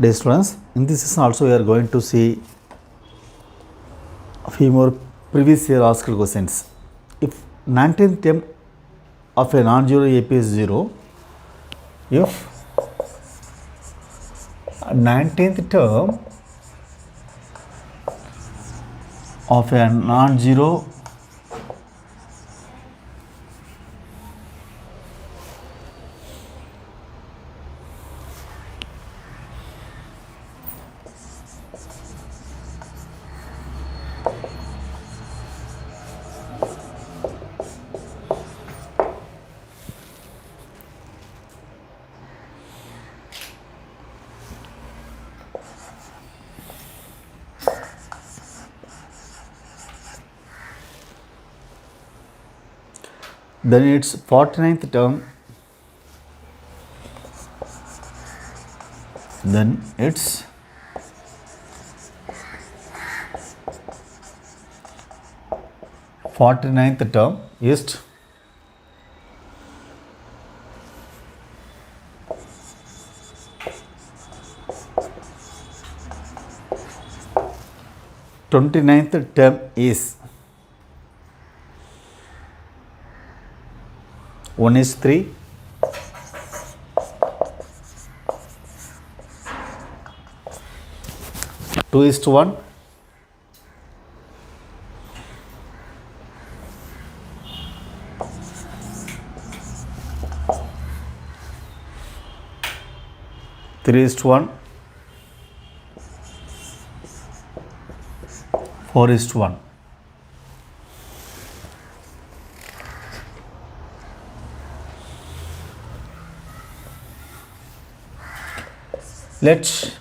Dear students, in this session also we are going to see a few more previous year asked questions. If 19th term of a non-zero AP is 0, if 19th term of a non-zero then its 49th term, then its 49th term is 29th term is 1 is 3, 2 is to 1, 3 is to 1, 4 is to 1. Let's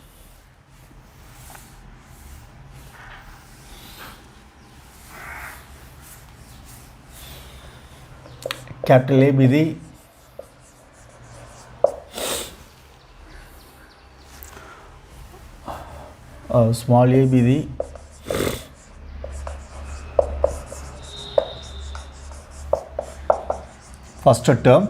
capital A be the small a be the first term,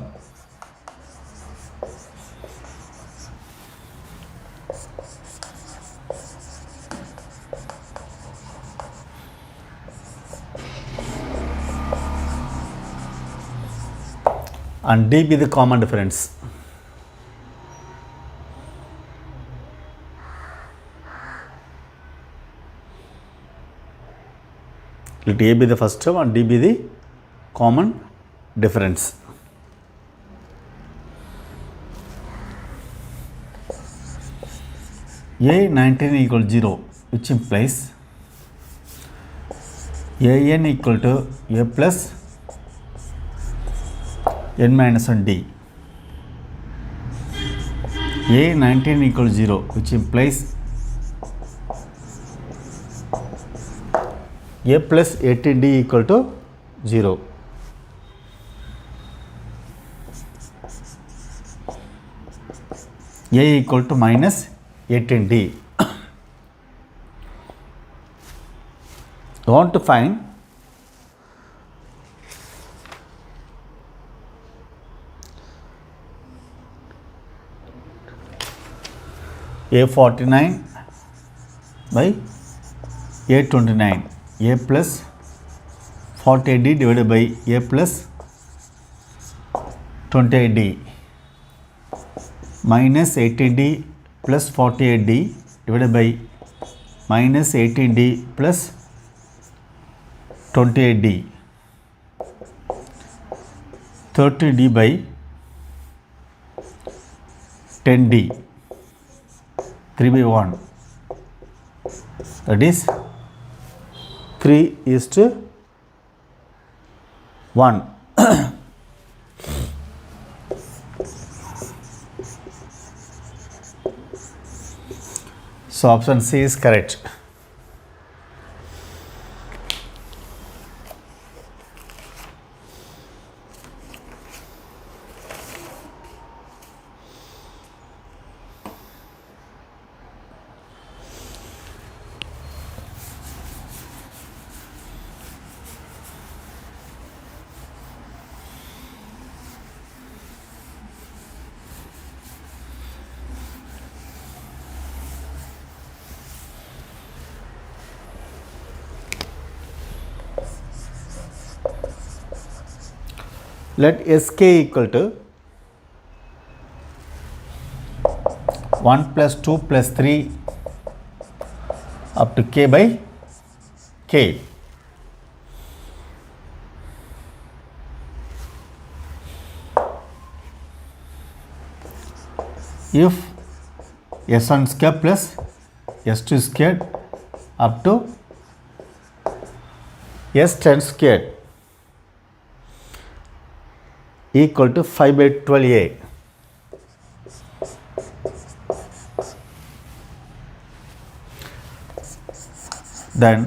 and D be the common difference. Let A be the first term and D be the common difference. A 19 equal 0, which implies an equal to a plus n minus 1 d. A 19 equal 0, which implies a plus 18d equal to 0. A equal to minus 18d. You want to find a 49 by a 29, a plus 48d divided by a plus 28d minus 18d plus 48d divided by minus 18d plus 28d, 30d by 10d, 3 by 1, that is 3 is to 1. So option C is correct. let sk equal to 1 plus 2 plus 3 up to k by k. If s1 square plus s2 squared up to s10 squared equal to 5 by 12a. Then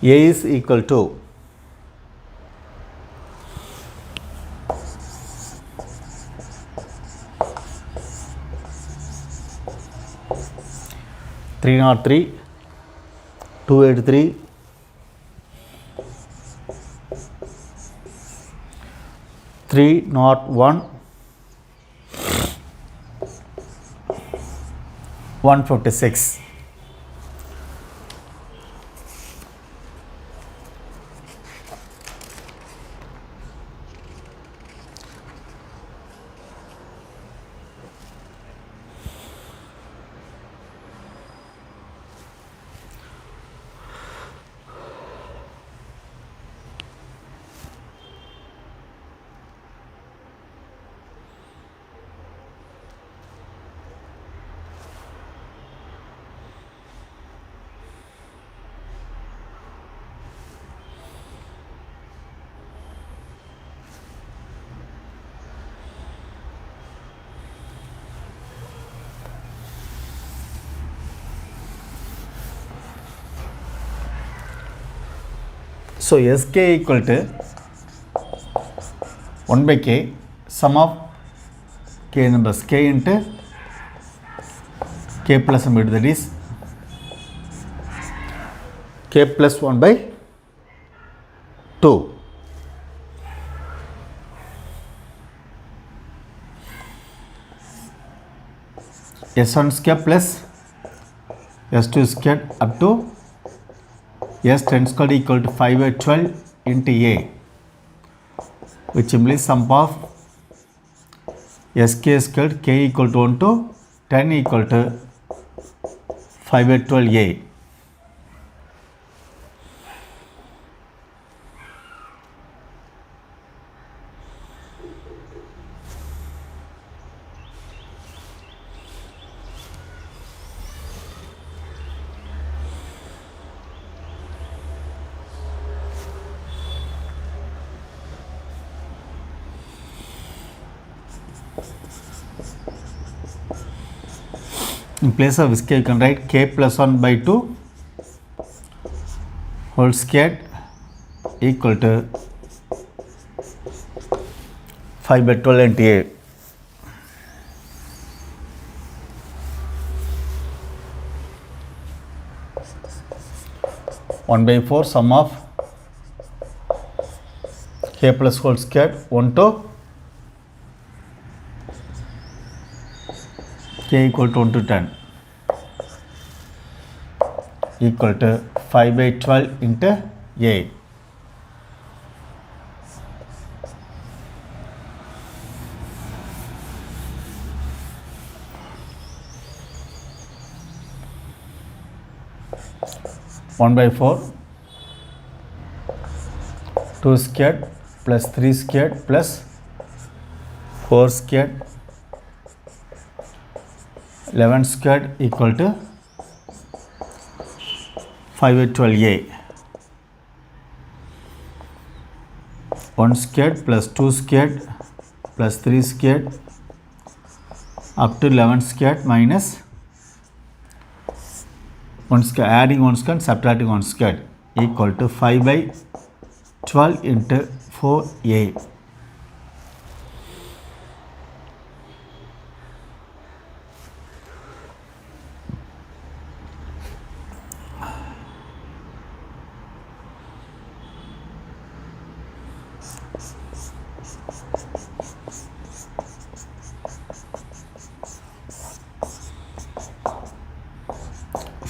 a is equal to 303, 283, 301, 156. So sk equal to 1 by k sum of k numbers k into k plus number, that is k plus 1 by 2. s1 square plus s2 square up to s10 squared equal to 5 by 12 into a, which implies sum of sk squared k equal to 1 to 10 equal to 5 by 12 a. In place of sk you can write k plus 1 by 2 whole squared equal to 5 by 12 into a. One by 4 sum of k plus whole squared 1 to k equal to 1 to 10 equal to 5 by 12 into a. One by 4 2 squared plus 3 squared plus 4 squared 11 squared equal to 5 by 12 a. 1 squared plus 2 squared plus 3 squared up to 11 squared minus 1 squared, adding 1 squared, subtracting 1 squared equal to 5 by 12 into 4a.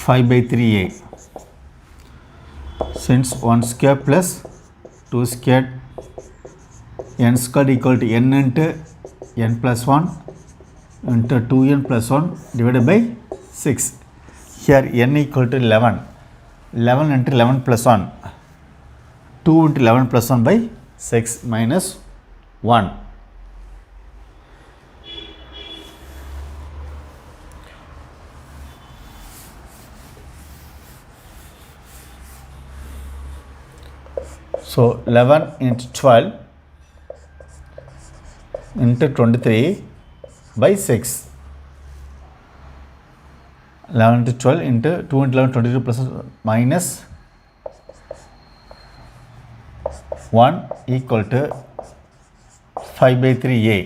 Five by 3a. since 1 square plus 2 squared n squared equal to n into n plus 1 into 2n plus 1 divided by 6. Here n equal to 11. 11 into 11 plus 1. 2 into 11 plus 1 by 6 minus 1. So 11 into 12 into 23 by 6. 11 into 12 into 2 into 11 22 plus minus 1 equal to 5 by 3a.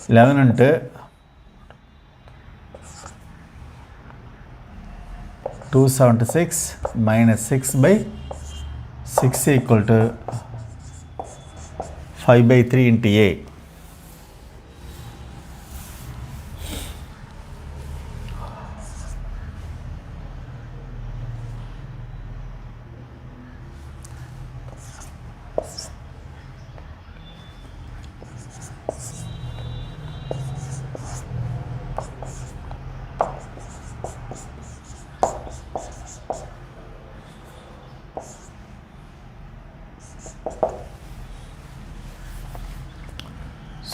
Eleven into 276 minus 6 by 6 equal to 5 by 3 into a.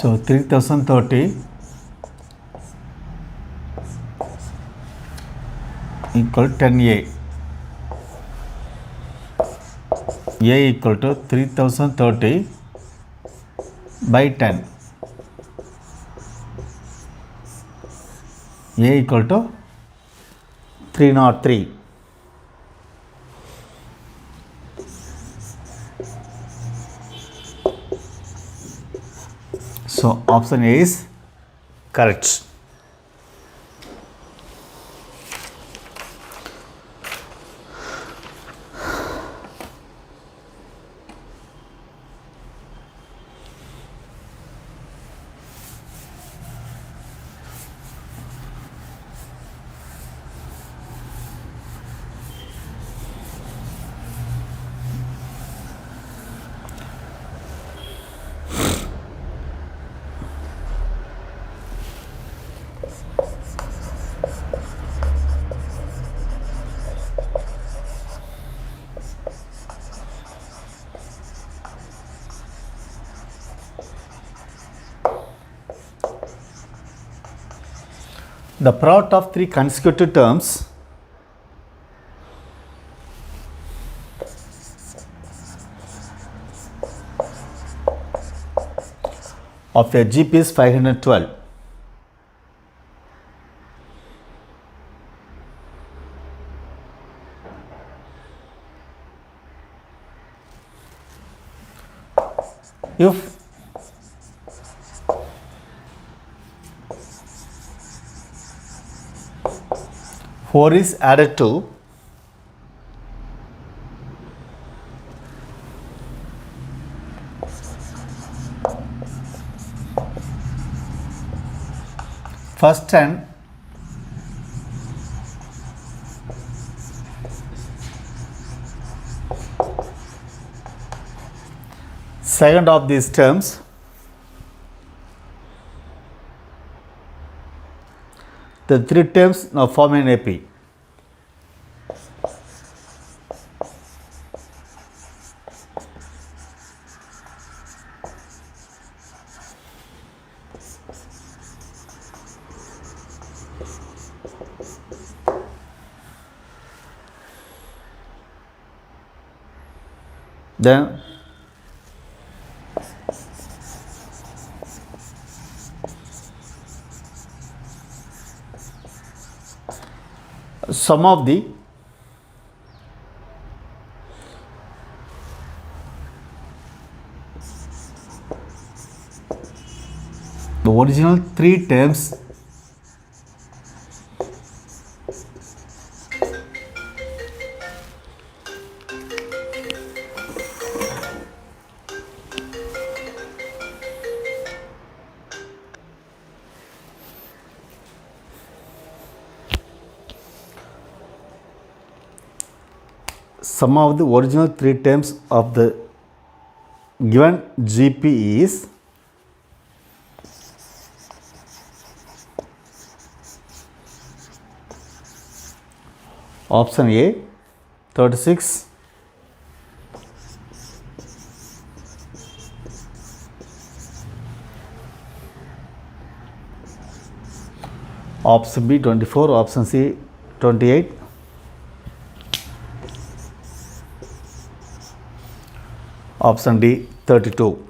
So 3030 equal 10a. A equal to 3030 by 10. A equal to 303. So option A is correct. The product of three consecutive terms of a GP is 512. If 4 is added to first and second of these terms, the three terms now form an AP. Then sum of the original three terms sum of the original three terms of the given GP is option A 36, option B 24, option C 28, option D 32.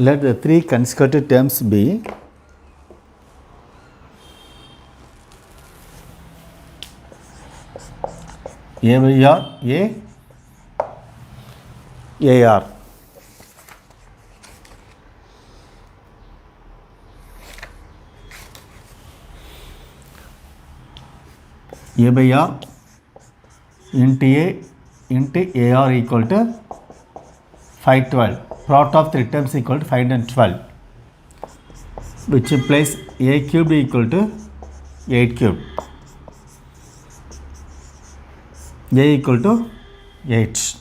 Let the three consecutive terms be A by R, AR. A by R into A into AR equal to 512. Product of three terms equal to 512, which implies A cubed equal to 8 cubed. A equal to 8.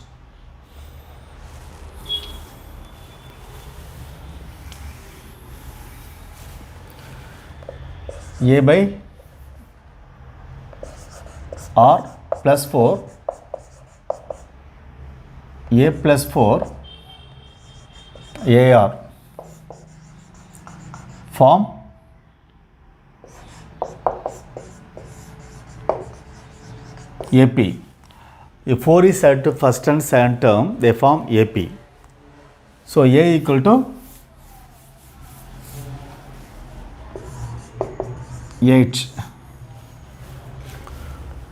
A by R plus 4, A plus 4, AR form AP. If 4 is added to first and second term, they form AP. So A equal to 8.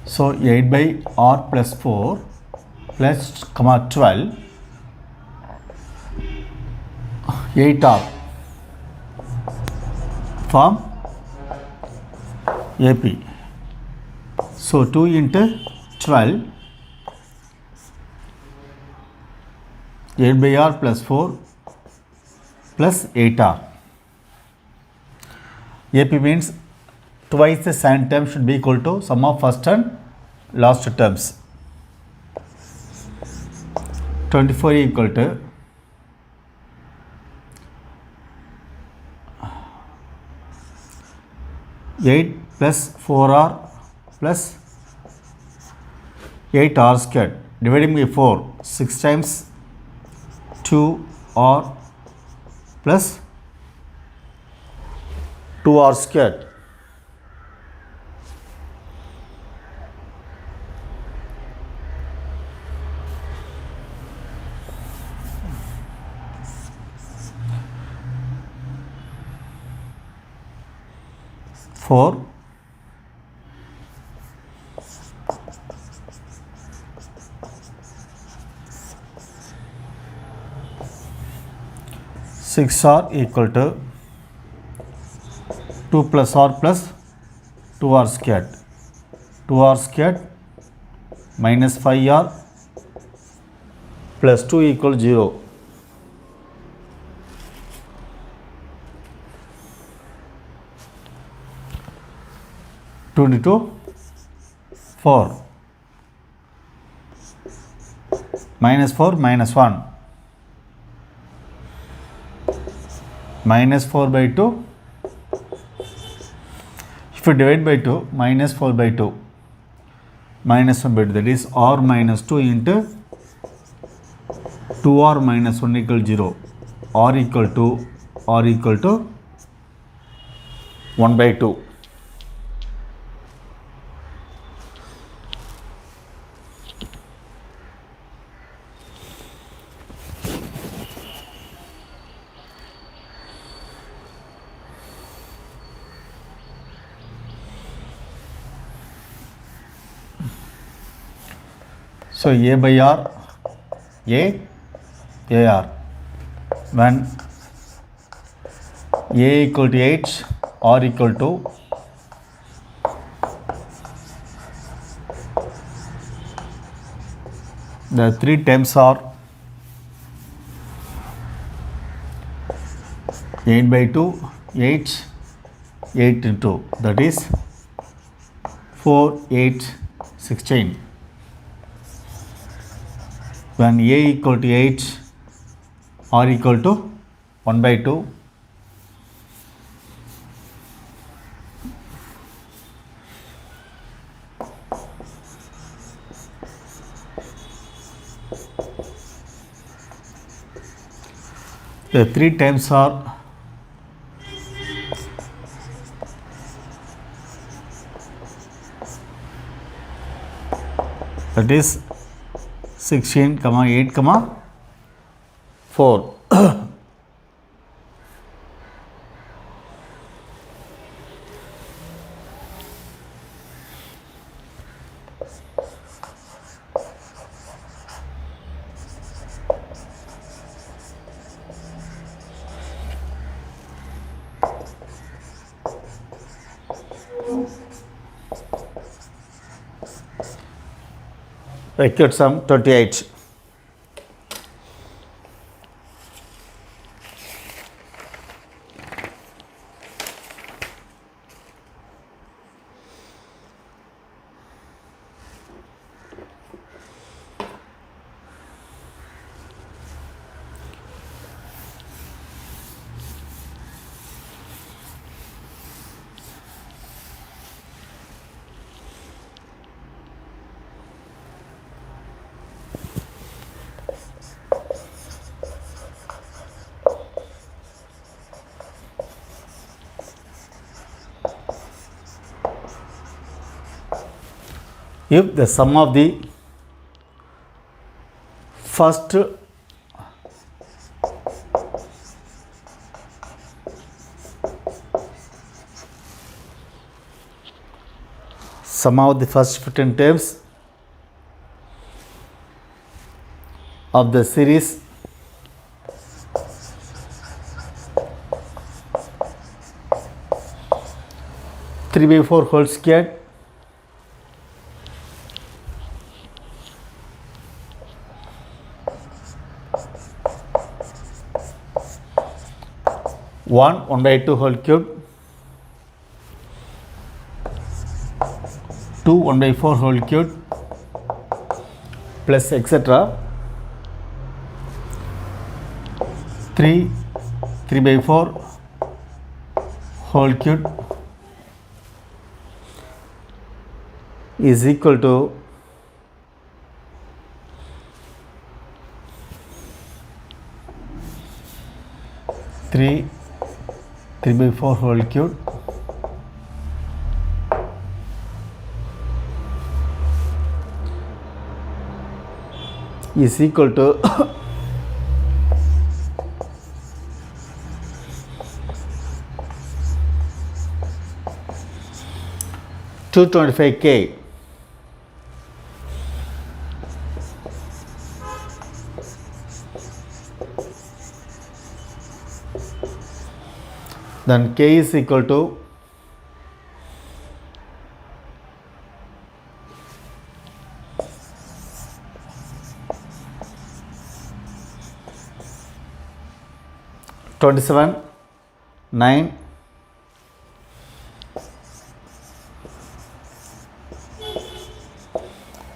So 8 by R plus 4 plus 12, 8R form AP. So 2 into 12, 8 by R plus 4 plus 8R. AP means twice the second term should be equal to sum of first and last terms. 24 equal to 8 plus 4R plus 8R squared dividing by 4, 6 times 2R plus 2R squared. Four, 6R equal to 2 plus R plus 2R squared. 2R squared minus 5R plus 2 equal 0. Two into 4 minus 4 minus 1 minus 4 by 2. If you divide by 2, minus 4 by 2 minus 1 by 2, that is R minus 2 into 2R minus 1 equal 0. r equal to 1 by 2. So a by r, ar. When a equal to 8, r equal to the 3 terms are 8 by 2, 8 into, that is 4, 8, 16. When a equal to 8, r equal to 1 by 2. The 3 times are that is 16, 8, 4. Record sum 28. If the sum of the first sum of the first 15 terms of the series three by 4 whole squared one by 2 whole cube, 2 1 by 4 whole cube, plus etc. 3 by 4 whole cube is equal to 3 by 4 whole cube is equal to 225K. Then K is equal to 27, 9,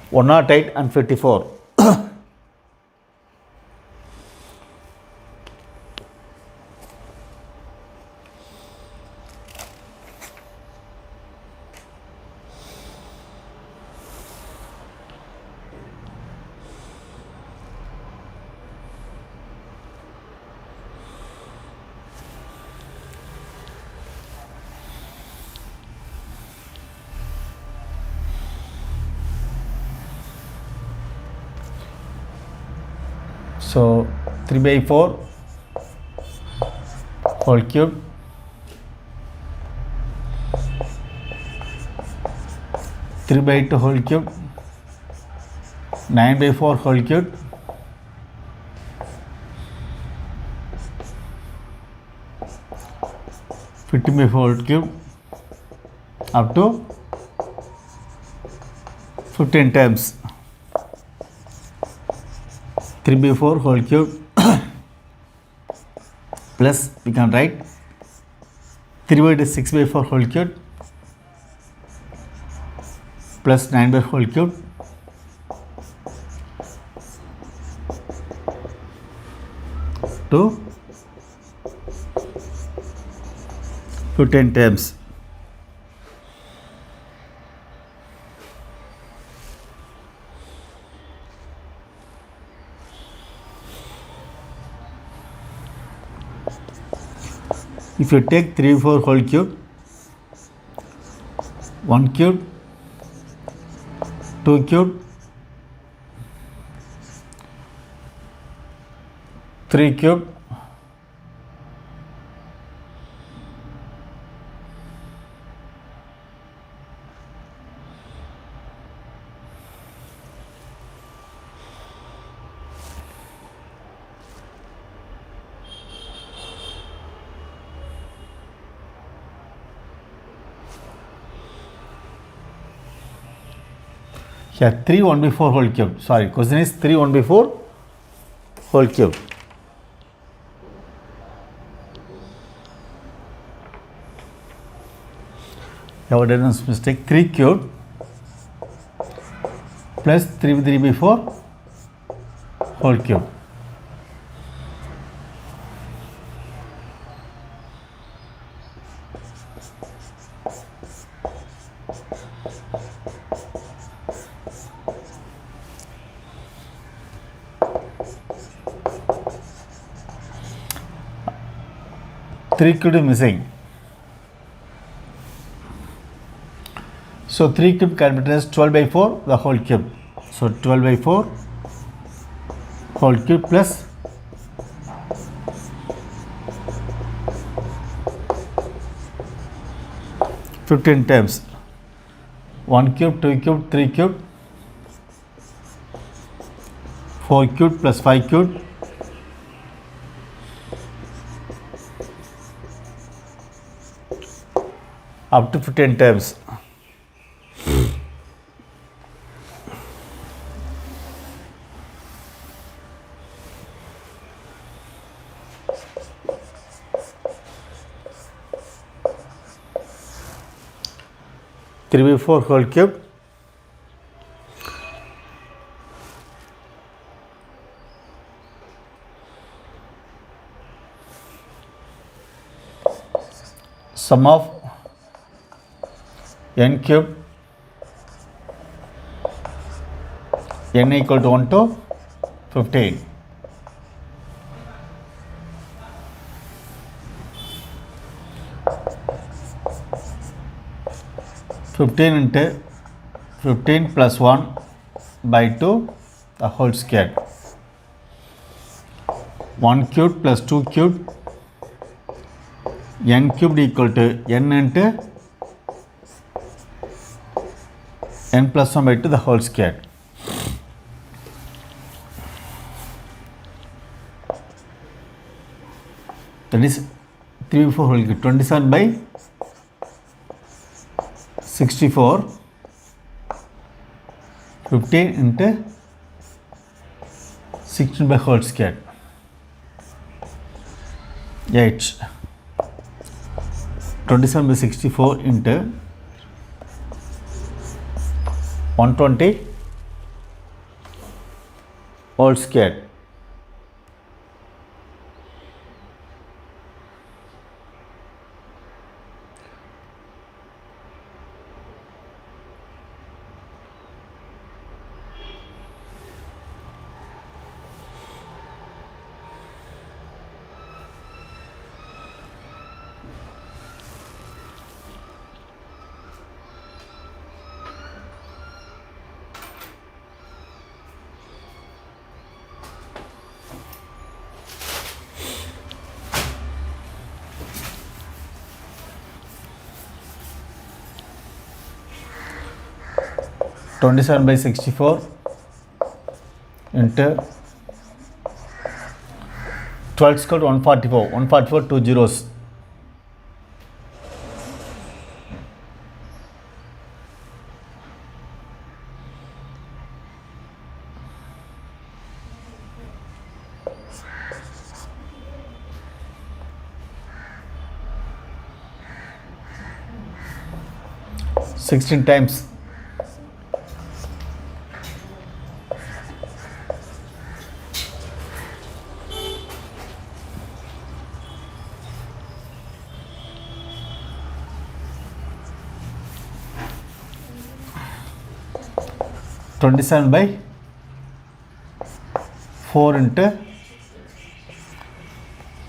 108 and 54. So 3 by 4 whole cube three by 2 whole cube 9 by 4 whole cube 15 by 4 whole cube up to 15 times 3 by 4 whole cube plus we can write 3 by 6 by 4 whole cube plus 9 by whole cube to 15 times. If you take 3 by 4 whole cube, 1 cube, 2 cube, 3 cube, 3 1 by 4 whole cube. Sorry, question is 3 1 by 4 whole cube. Our done mistake 3 cube plus 3 by 4 whole cube. Three cube is missing. So 3 cube can be written as 12 by 4 the whole cube. So 12 by 4 whole cube plus 15 times 1 cube, 2 cube, 3 cube, 4 cube plus 5 cube, up to 15 times. Three by 4 whole cube sum of n cube n equal to 1 to 15. Fifteen into 15 plus 1 by 2 the whole square. 1 cube plus 2 cube n cubed equal to n into n plus 1 by 2 the whole square. That is 3 by 4 whole cube. 27 by 64 15 into 16 by whole square 8. 27 by 64 into 120 whole square. 27/64 into 12 squared 144 2 zeros. Sixteen times. Twenty-seven by 4 into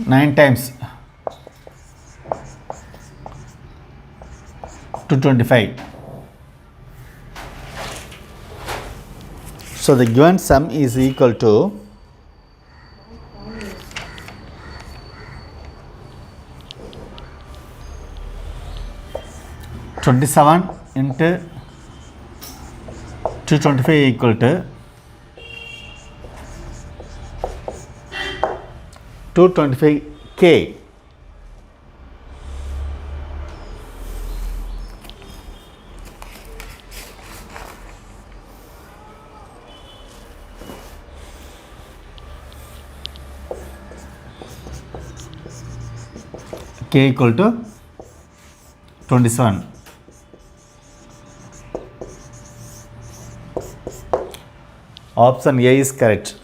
9 times 225. So the given sum is equal to 27 into 225 equal to 225K. K equal to 27. Option A is correct.